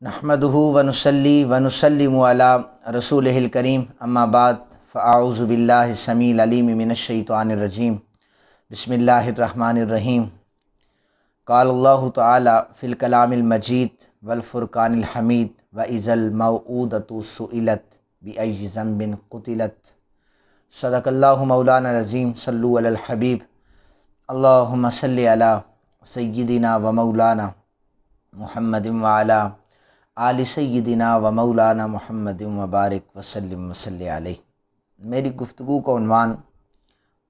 نحمدہ ونصلی ونسلم علی رسولہ الکریم اما بعد فاعوذ باللہ السمیع العلیم من الشیطان الرجیم بسم اللہ الرحمن الرحیم قال اللہ تعالی فی الکلام المجید والفرقان الحمید وَإِذَا الْمَوْءُودَةُ سُئِلَتْ بِأَيِّ ذَنبٍ قُتِلَتْ صدق اللہ مولانا العظیم صلو علی الحبیب اللہم صلی علی سیدنا و مولانا محمد وعلی آل سیدنا و مولانا محمد وبارک وسلم وصلی علیہ۔ میری گفتگو کا عنوان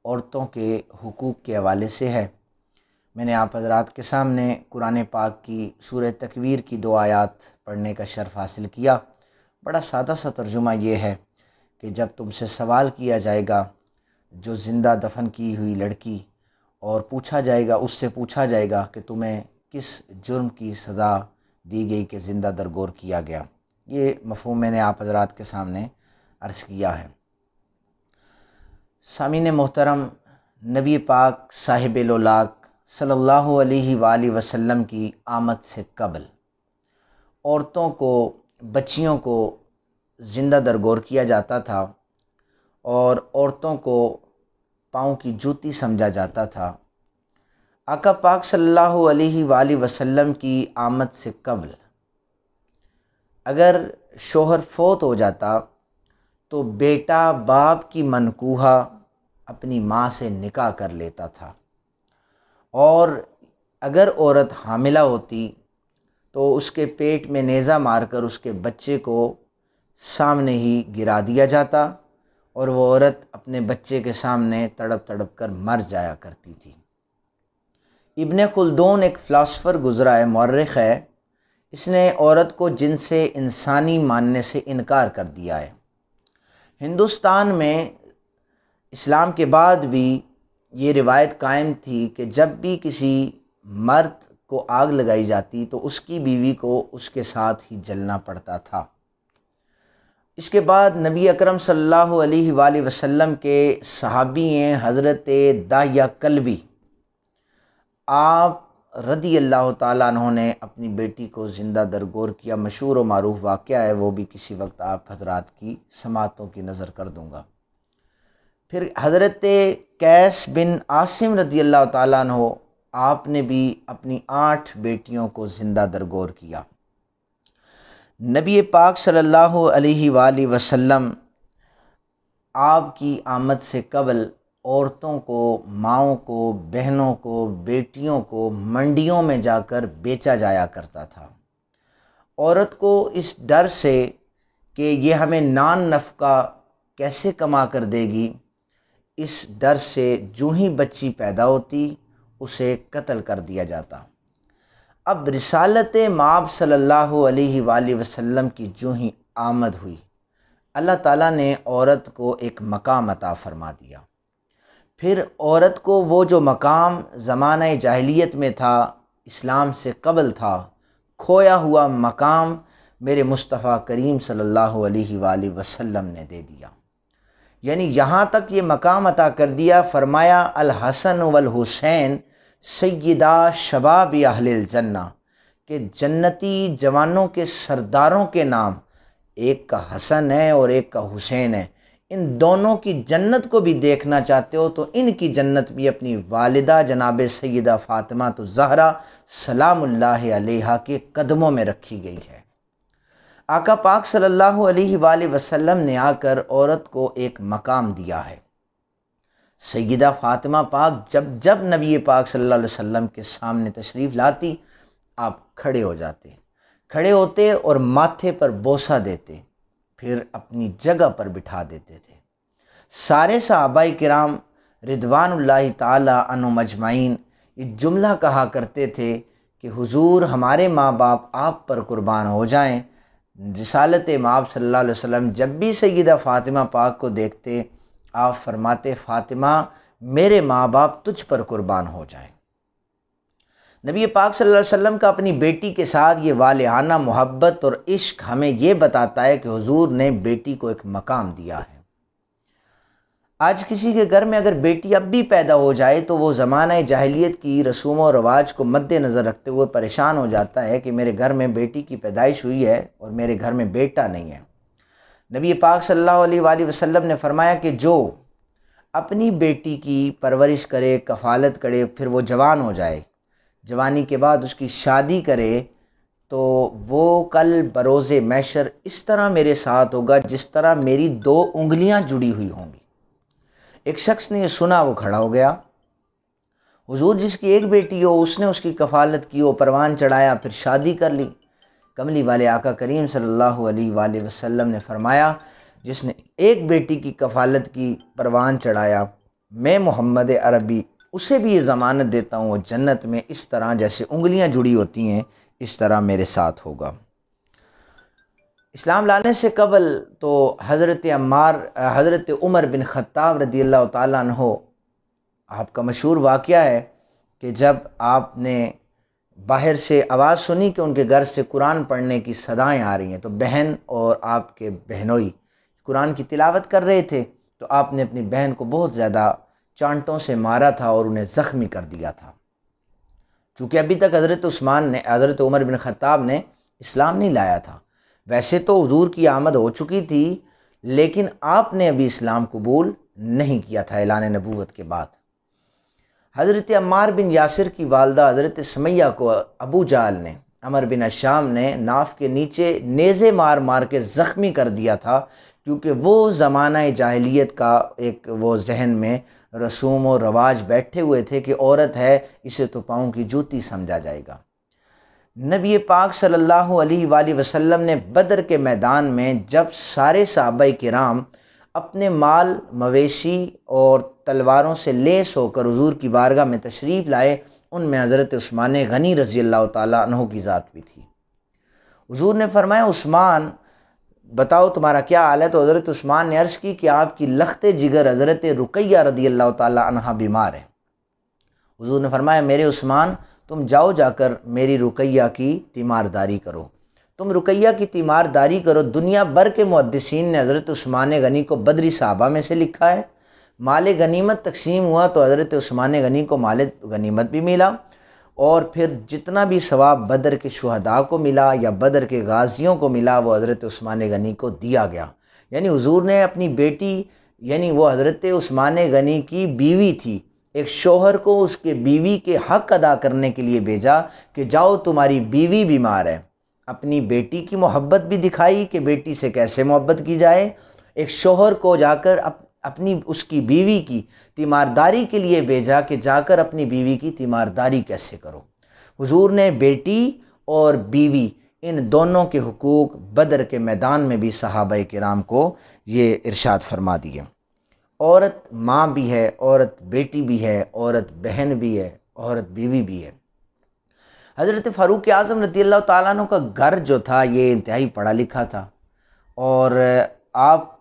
عورتوں کے حقوق کے حوالے سے ہے۔ میں نے آپ حضرات کے سامنے قرآن پاک کی سورہ تکویر کی 2 آیات پڑھنے کا شرف حاصل کیا۔ بڑا سادہ سا ترجمہ یہ ہے کہ جب تم سے سوال کیا جائے گا جو زندہ دفن کی ہوئی لڑکی، اور پوچھا جائے گا، اس سے پوچھا جائے گا کہ تمہیں کس جرم کی سزا دی گئی کہ زندہ درگور کیا گیا۔ یہ مفہوم میں نے آپ حضرات کے سامنے عرض کیا ہے۔ سامعین محترم، نبی پاک صاحب لولاک صلی اللہ علیہ وآلہ وسلم کی آمد سے قبل عورتوں کو، بچیوں کو زندہ درگور کیا جاتا تھا اور عورتوں کو پاؤں کی جوتی سمجھا جاتا تھا۔ آقا پاک صلی اللہ علیہ وآلہ وسلم کی آمد سے قبل اگر شوہر فوت ہو جاتا تو بیٹا باپ کی منکوحہ اپنی ماں سے نکاح کر لیتا تھا، اور اگر عورت حاملہ ہوتی تو اس کے پیٹ میں نیزہ مار کر اس کے بچے کو سامنے ہی گرا دیا جاتا، اور وہ عورت اپنے بچے کے سامنے تڑپ تڑپ کر مر جایا کرتی تھی۔ ابن خلدون ایک فلاسفر گزرا ہے، مورخ ہے، اس نے عورت کو جن سے انسانی ماننے سے انکار کر دیا ہے۔ ہندوستان میں اسلام کے بعد بھی یہ روایت قائم تھی کہ جب بھی کسی مرد کو آگ لگائی جاتی تو اس کی بیوی کو اس کے ساتھ ہی جلنا پڑتا تھا۔ اس کے بعد نبی اکرم صلی اللہ علیہ وآلہ وسلم کے صحابی ہیں حضرت داہیہ کلبی، آپ رضی اللہ تعالیٰ عنہ نے اپنی بیٹی کو زندہ درگور کیا۔ مشہور و معروف واقعہ ہے، وہ بھی کسی وقت آپ حضرات کی سماعتوں کی نظر کر دوں گا۔ پھر حضرت قیس بن عاصم رضی اللہ تعالیٰ عنہ، آپ نے بھی اپنی 8 بیٹیوں کو زندہ درگور کیا۔ نبی پاک صلی اللہ علیہ وآلہ وسلم آپ کی آمد سے قبل عورتوں کو، ماؤں کو، بہنوں کو، بیٹیوں کو منڈیوں میں جا کر بیچا جایا کرتا تھا۔ عورت کو اس ڈر سے کہ یہ ہمیں نان نفقہ کیسے کما کر دے گی، اس ڈر سے جو ہی بچی پیدا ہوتی اسے قتل کر دیا جاتا۔ اب رسالت مآب صلی اللہ علیہ وآلہ وسلم کی جو ہی آمد ہوئی، اللہ تعالیٰ نے عورت کو ایک مقام عطا فرما دیا۔ پھر عورت کو وہ جو مقام زمانہ جاہلیت میں تھا، اسلام سے قبل تھا، کھویا ہوا مقام میرے مصطفیٰ کریم صلی اللہ علیہ وآلہ وسلم نے دے دیا۔ یعنی یہاں تک یہ مقام عطا کر دیا، فرمایا الحسن والحسین سیدہ شباب اہل الجنہ، کہ جنتی جوانوں کے سرداروں کے نام ایک کا حسن ہے اور ایک کا حسین ہے۔ ان دونوں کی جنت کو بھی دیکھنا چاہتے ہو تو ان کی جنت بھی اپنی والدہ جناب سیدہ فاطمہ الزہرا سلام اللہ علیہا کے قدموں میں رکھی گئی ہے۔ آقا پاک صلی اللہ علیہ وآلہ وسلم نے آ کر عورت کو ایک مقام دیا ہے۔ سیدہ فاطمہ پاک جب نبی پاک صلی اللہ علیہ وسلم کے سامنے تشریف لاتی، آپ کھڑے ہو جاتے، کھڑے ہوتے اور ماتھے پر بوسہ دیتے، پھر اپنی جگہ پر بٹھا دیتے تھے۔ سارے صحابہ کرام رضوان اللہ تعالی عنہم اجمعین یہ جملہ کہا کرتے تھے کہ حضور ہمارے ماں باپ آپ پر قربان ہو جائیں۔ رسالت مآب صلی اللہ علیہ وسلم جب بھی سیدہ فاطمہ پاک کو دیکھتے، آپ فرماتے فاطمہ میرے ماں باپ تجھ پر قربان ہو جائیں۔ نبی پاک صلی اللہ علیہ وسلم کا اپنی بیٹی کے ساتھ یہ والہانہ محبت اور عشق ہمیں یہ بتاتا ہے کہ حضور نے بیٹی کو ایک مقام دیا ہے۔ آج کسی کے گھر میں اگر بیٹی اب بھی پیدا ہو جائے تو وہ زمانہ جاہلیت کی رسوم و رواج کو مد نظر رکھتے ہوئے پریشان ہو جاتا ہے کہ میرے گھر میں بیٹی کی پیدائش ہوئی ہے اور میرے گھر میں بیٹا نہیں ہے۔ نبی پاک صلی اللہ علیہ وآلہ وسلم نے فرمایا کہ جو اپنی بیٹی کی پرورش کرے، کفالت کرے، پھر وہ جوان ہو جائے، جوانی کے بعد اس کی شادی کرے، تو وہ کل بروز محشر اس طرح میرے ساتھ ہوگا جس طرح میری 2 انگلیاں جڑی ہوئی ہوں گی۔ ایک شخص نے یہ سنا، وہ کھڑا ہو گیا، حضور جس کی ایک بیٹی ہو اس نے اس کی کفالت کی ہو، پروان چڑھایا، پھر شادی کر لی۔ کملی والے آقا کریم صلی اللہ علیہ وآلہ وسلم نے فرمایا جس نے ایک بیٹی کی کفالت کی، پروان چڑھایا، میں محمد عربی اسے بھی یہ ضمانت دیتا ہوں وہ جنت میں اس طرح جیسے انگلیاں جڑی ہوتی ہیں اس طرح میرے ساتھ ہوگا۔ اسلام لانے سے قبل تو حضرت عمر بن خطاب رضی اللہ تعالیٰ عنہ، آپ کا مشہور واقعہ ہے کہ جب آپ نے باہر سے آواز سنی کہ ان کے گھر سے قرآن پڑھنے کی صدائیں آ رہی ہیں، تو بہن اور آپ کے بہنوئی قرآن کی تلاوت کر رہے تھے، تو آپ نے اپنی بہن کو بہت زیادہ چانٹوں سے مارا تھا اور انہیں زخمی کر دیا تھا۔ چونکہ ابھی تک حضرت عمر بن خطاب نے اسلام نہیں لایا تھا، ویسے تو حضور کی آمد ہو چکی تھی لیکن آپ نے ابھی اسلام قبول نہیں کیا تھا اعلان نبوت کے بعد۔ حضرت عمار بن یاسر کی والدہ حضرت سمیہ کو ابو جہل نے، عمر بن الشام نے ناف کے نیچے نیزے مار مار کے زخمی کر دیا تھا، کیونکہ وہ زمانہ جاہلیت کا ایک وہ ذہن میں رسوم و رواج بیٹھے ہوئے تھے کہ عورت ہے اسے تو پاؤں کی جوتی سمجھا جائے گا۔ نبی پاک صلی اللہ علیہ وآلہ وسلم نے بدر کے میدان میں جب سارے صحابہ کرام اپنے مال مویشی اور تلواروں سے لیس ہو کر حضور کی بارگاہ میں تشریف لائے، ان میں حضرت عثمان غنی رضی اللہ تعالیٰ عنہ کی ذات بھی تھی۔ حضور نے فرمایا عثمان بتاؤ تمہارا کیا حال ہے؟ تو حضرت عثمان نے عرض کی کہ آپ کی لخت جگر حضرت رقیہ رضی اللہ تعالیٰ عنہ بیمار ہے۔ حضور نے فرمایا میرے عثمان تم جاؤ جا کر میری رقیہ کی تیمارداری کرو، تم رقیہ کی تیمارداری کرو۔ دنیا بھر کے محدثین نے حضرت عثمان غنی کو بدری صحابہ میں سے لکھا ہے۔ مال غنیمت تقسیم ہوا تو حضرت عثمان غنی کو مال غنیمت بھی ملا، اور پھر جتنا بھی ثواب بدر کے شہداء کو ملا یا بدر کے غازیوں کو ملا وہ حضرت عثمان غنی کو دیا گیا۔ یعنی حضور نے اپنی بیٹی، یعنی وہ حضرت عثمان غنی کی بیوی تھی، ایک شوہر کو اس کے بیوی کے حق ادا کرنے کے لیے بھیجا کہ جاؤ تمہاری بیوی بیمار ہے۔ اپنی بیٹی کی محبت بھی دکھائی کہ بیٹی سے کیسے محبت کی جائے، ایک شوہر کو جا کر اپنی اس کی بیوی کی تیمارداری کے لیے بھیجا کہ جا کر اپنی بیوی کی تیمارداری کیسے کرو۔ حضور نے بیٹی اور بیوی ان دونوں کے حقوق بدر کے میدان میں بھی صحابہ کرام کو یہ ارشاد فرما دیے۔ عورت ماں بھی ہے، عورت بیٹی بھی ہے، عورت بہن بھی ہے، عورت بیوی بھی ہے۔ حضرت فاروق اعظم رضی اللہ تعالیٰ عنہ کا گھر جو تھا یہ انتہائی پڑھا لکھا تھا، اور آپ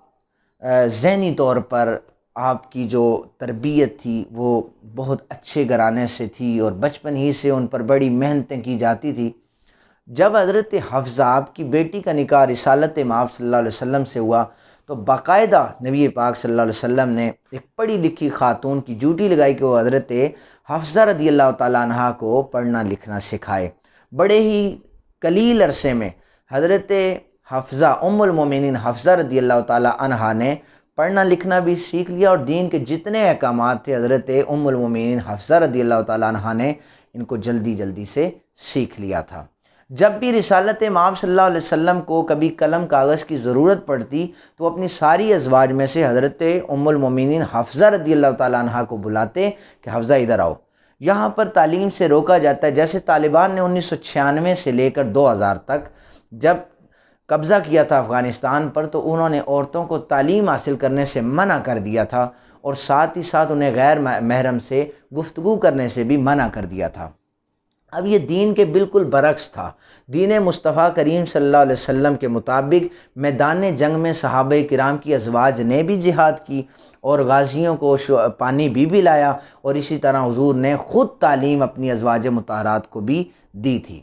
ذہنی طور پر آپ کی جو تربیت تھی وہ بہت اچھے گھرانے سے تھی، اور بچپن ہی سے ان پر بڑی محنتیں کی جاتی تھی۔ جب حضرت حفصہ آپ کی بیٹی کا نکاح رسالت مآب صلی اللہ علیہ وسلم سے ہوا تو باقاعدہ نبی پاک صلی اللہ علیہ وسلم نے ایک پڑھی لکھی خاتون کی ڈیوٹی لگائی کہ وہ حضرت حفصہ رضی اللہ تعالیٰ عنہ کو پڑھنا لکھنا سکھائے۔ بڑے ہی قلیل عرصے میں حضرت حفصہ ام المومنین حفصہ رضی اللہ تعالیٰ عنہ نے پڑھنا لکھنا بھی سیکھ لیا، اور دین کے جتنے احکامات تھے حضرت ام المومنین حفصہ رضی اللہ تعالیٰ عنہ نے ان کو جلدی جلدی سے سیکھ لیا تھا۔ جب بھی رسالت مآب صلی اللہ علیہ وسلم کو کبھی قلم کاغذ کی ضرورت پڑتی تو وہ اپنی ساری ازواج میں سے حضرت ام المومنین حفصہ رضی اللہ تعالیٰ عنہ کو بلاتے کہ حفصہ ادھر آؤ۔ یہاں پر تعلیم سے روکا جاتا ہے، جیسے طالبان نے 1996 سے لے کر 2000 تک جب قبضہ کیا تھا افغانستان پر، تو انہوں نے عورتوں کو تعلیم حاصل کرنے سے منع کر دیا تھا، اور ساتھ ہی ساتھ انہیں غیر محرم سے گفتگو کرنے سے بھی منع کر دیا تھا۔ اب یہ دین کے بالکل برعکس تھا۔ دین مصطفیٰ کریم صلی اللہ علیہ وسلم کے مطابق میدان جنگ میں صحابہ کرام کی ازواج نے بھی جہاد کی، اور غازیوں کو پانی بھی لایا، اور اسی طرح حضور نے خود تعلیم اپنی ازواج مطہرات کو بھی دی تھی۔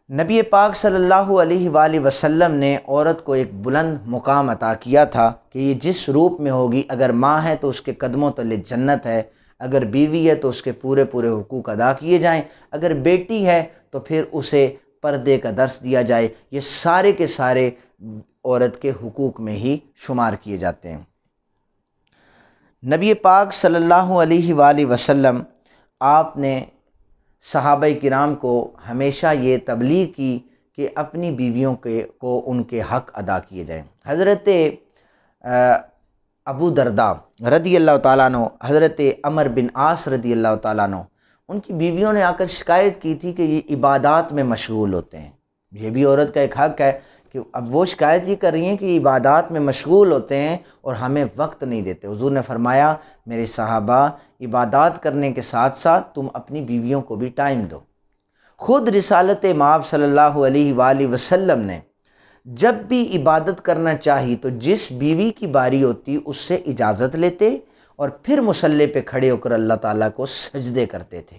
نبی پاک صلی اللہ علیہ وآلہ وسلم نے عورت کو ایک بلند مقام عطا کیا تھا کہ یہ جس روپ میں ہوگی، اگر ماں ہے تو اس کے قدموں تلے جنت ہے، اگر بیوی ہے تو اس کے پورے پورے حقوق ادا کیے جائیں، اگر بیٹی ہے تو پھر اسے پردے کا درس دیا جائے۔ یہ سارے کے سارے عورت کے حقوق میں ہی شمار کیے جاتے ہیں۔ نبی پاک صلی اللہ علیہ وآلہ وسلم آپ نے صحابہ کرام کو ہمیشہ یہ تبلیغ کی کہ اپنی بیویوں کو ان کے حق ادا کیے جائیں۔ حضرت ابو درداء رضی اللہ تعالیٰ عنہ، حضرت عمر بن عاص رضی اللہ تعالیٰ عنہ، ان کی بیویوں نے آ کر شکایت کی تھی کہ یہ عبادات میں مشغول ہوتے ہیں۔ یہ بھی عورت کا ایک حق ہے کہ اب وہ شکایت یہ کر رہی ہیں کہ عبادات میں مشغول ہوتے ہیں اور ہمیں وقت نہیں دیتے۔ حضور نے فرمایا میرے صحابہ، عبادات کرنے کے ساتھ ساتھ تم اپنی بیویوں کو بھی ٹائم دو۔ خود رسالت مآب صلی اللہ علیہ وآلہ وسلم نے جب بھی عبادت کرنا چاہی تو جس بیوی کی باری ہوتی اس سے اجازت لیتے اور پھر مصلی پہ کھڑے ہو کر اللہ تعالیٰ کو سجدے کرتے تھے۔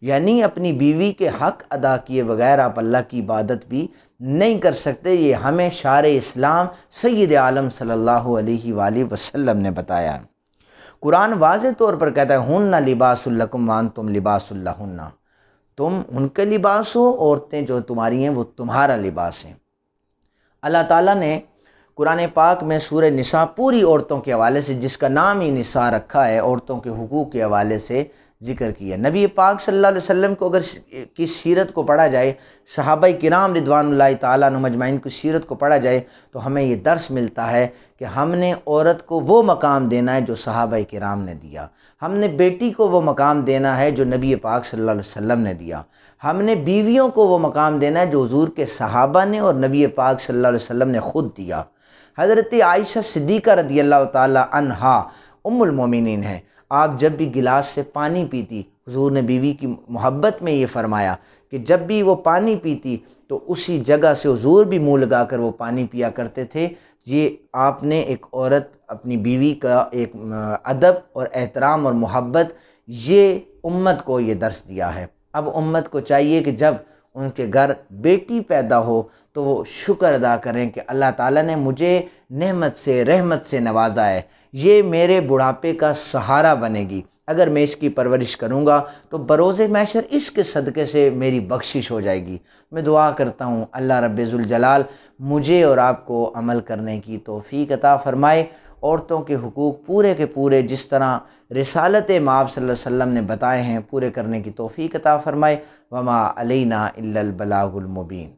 یعنی اپنی بیوی کے حق ادا کیے بغیر آپ اللہ کی عبادت بھی نہیں کر سکتے۔ یہ ہمیں شارع اسلام سید عالم صلی اللہ علیہ وآلہ وسلم نے بتایا۔ قرآن واضح طور پر کہتا ہے ہن لباس لکم وانتم لباس لہن، تم ان کے لباس ہو، عورتیں جو تمہاری ہیں وہ تمہارا لباس ہیں۔ اللہ تعالیٰ نے قرآن پاک میں سورہ نساء پوری عورتوں کے حوالے سے، جس کا نام ہی نساء رکھا ہے، عورتوں کے حقوق کے حوالے سے ذکر کیا۔ نبی پاک صلی اللہ علیہ وسلم کو اگر کی سیرت کو پڑھا جائے، صحابہ کرام رضوان اللہ تعالیٰ عنہم اجمعین کی سیرت کو پڑھا جائے تو ہمیں یہ درس ملتا ہے کہ ہم نے عورت کو وہ مقام دینا ہے جو صحابہ کرام نے دیا، ہم نے بیٹی کو وہ مقام دینا ہے جو نبی پاک صلی اللہ علیہ وسلم نے دیا، ہم نے بیویوں کو وہ مقام دینا ہے جو حضور کے صحابہ نے اور نبی پاک صلی اللہ علیہ وسلم نے خود دیا۔ حضرت عائشہ صدیقہ رضی اللہ تعالی عنہا ام المومنین ہیں، آپ جب بھی گلاس سے پانی پیتی، حضور نے بیوی کی محبت میں یہ فرمایا کہ جب بھی وہ پانی پیتی تو اسی جگہ سے حضور بھی منہ لگا کر وہ پانی پیا کرتے تھے۔ یہ آپ نے ایک عورت اپنی بیوی کا ایک ادب اور احترام اور محبت، یہ امت کو یہ درس دیا ہے۔ اب امت کو چاہیے کہ جب ان کے گھر بیٹی پیدا ہو تو وہ شکر ادا کریں کہ اللہ تعالیٰ نے مجھے نعمت سے رحمت سے نوازا ہے، یہ میرے بڑھاپے کا سہارا بنے گی، اگر میں اس کی پرورش کروں گا تو بروز محشر اس کے صدقے سے میری بخشش ہو جائے گی۔ میں دعا کرتا ہوں اللہ رب ذوالجلال مجھے اور آپ کو عمل کرنے کی توفیق عطا فرمائے، عورتوں کے حقوق پورے کے پورے جس طرح رسالت مآب صلی اللہ علیہ وسلم نے بتائے ہیں پورے کرنے کی توفیق عطا فرمائے۔ وما علینا الا البلاغ المبین۔